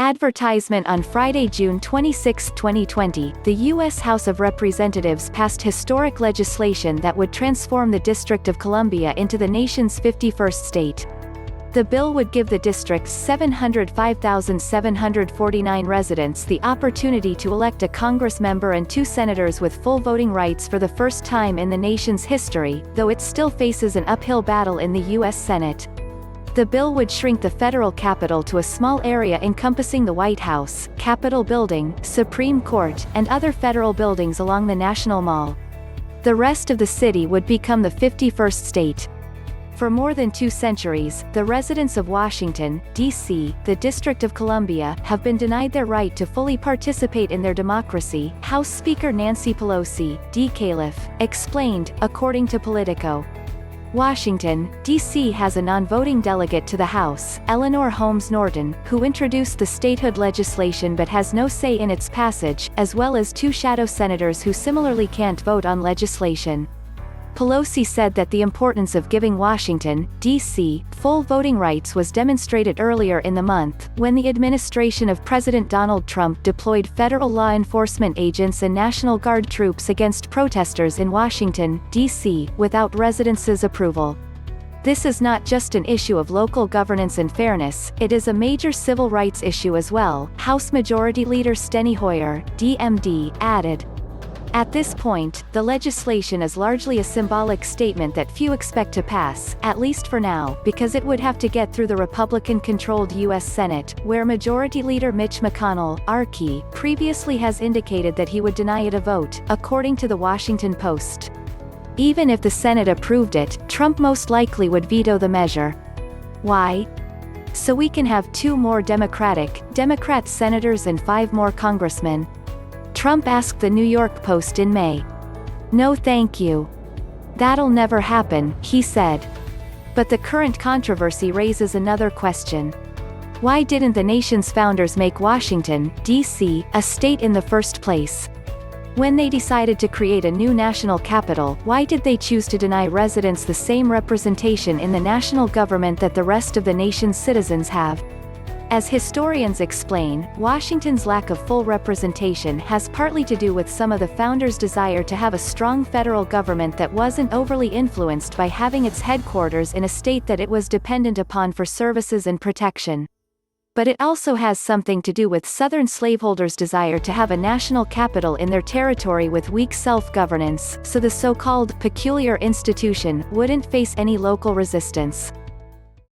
Advertisement on Friday, June 26, 2020, the U.S. House of Representatives passed historic legislation that would transform the District of Columbia into the nation's 51st state. The bill would give the district's 705,749 residents the opportunity to elect a Congress member and 2 senators with full voting rights for the first time in the nation's history, though it still faces an uphill battle in the U.S. Senate. The bill would shrink the federal capital to a small area encompassing the White House, Capitol Building, Supreme Court, and other federal buildings along the National Mall. The rest of the city would become the 51st state. For more than 2 centuries, the residents of Washington, D.C., the District of Columbia, have been denied their right to fully participate in their democracy, House Speaker Nancy Pelosi, D-Calif, explained, according to Politico. Washington, D.C. has a non-voting delegate to the House, Eleanor Holmes Norton, who introduced the statehood legislation but has no say in its passage, as well as 2 shadow senators who similarly can't vote on legislation. Pelosi said that the importance of giving Washington, D.C., full voting rights was demonstrated earlier in the month, when the administration of President Donald Trump deployed federal law enforcement agents and National Guard troops against protesters in Washington, D.C., without residents' approval. This is not just an issue of local governance and fairness, it is a major civil rights issue as well, House Majority Leader Steny, DMD, added. At this point, the legislation is largely a symbolic statement that few expect to pass, at least for now, because it would have to get through the Republican-controlled U.S. Senate, where Majority Leader Mitch McConnell, RK, previously has indicated that he would deny it a vote, according to the Washington Post. Even if the Senate approved it, Trump most likely would veto the measure. Why? So we can have 2 more Democrat senators and 5 more congressmen. Trump asked the New York Post in May. "No thank you. That'll never happen," he said. But the current controversy raises another question. Why didn't the nation's founders make Washington, D.C., a state in the first place? When they decided to create a new national capital, why did they choose to deny residents the same representation in the national government that the rest of the nation's citizens have? As historians explain, Washington's lack of full representation has partly to do with some of the founders' desire to have a strong federal government that wasn't overly influenced by having its headquarters in a state that it was dependent upon for services and protection. But it also has something to do with Southern slaveholders' desire to have a national capital in their territory with weak self-governance, so the so-called peculiar institution wouldn't face any local resistance.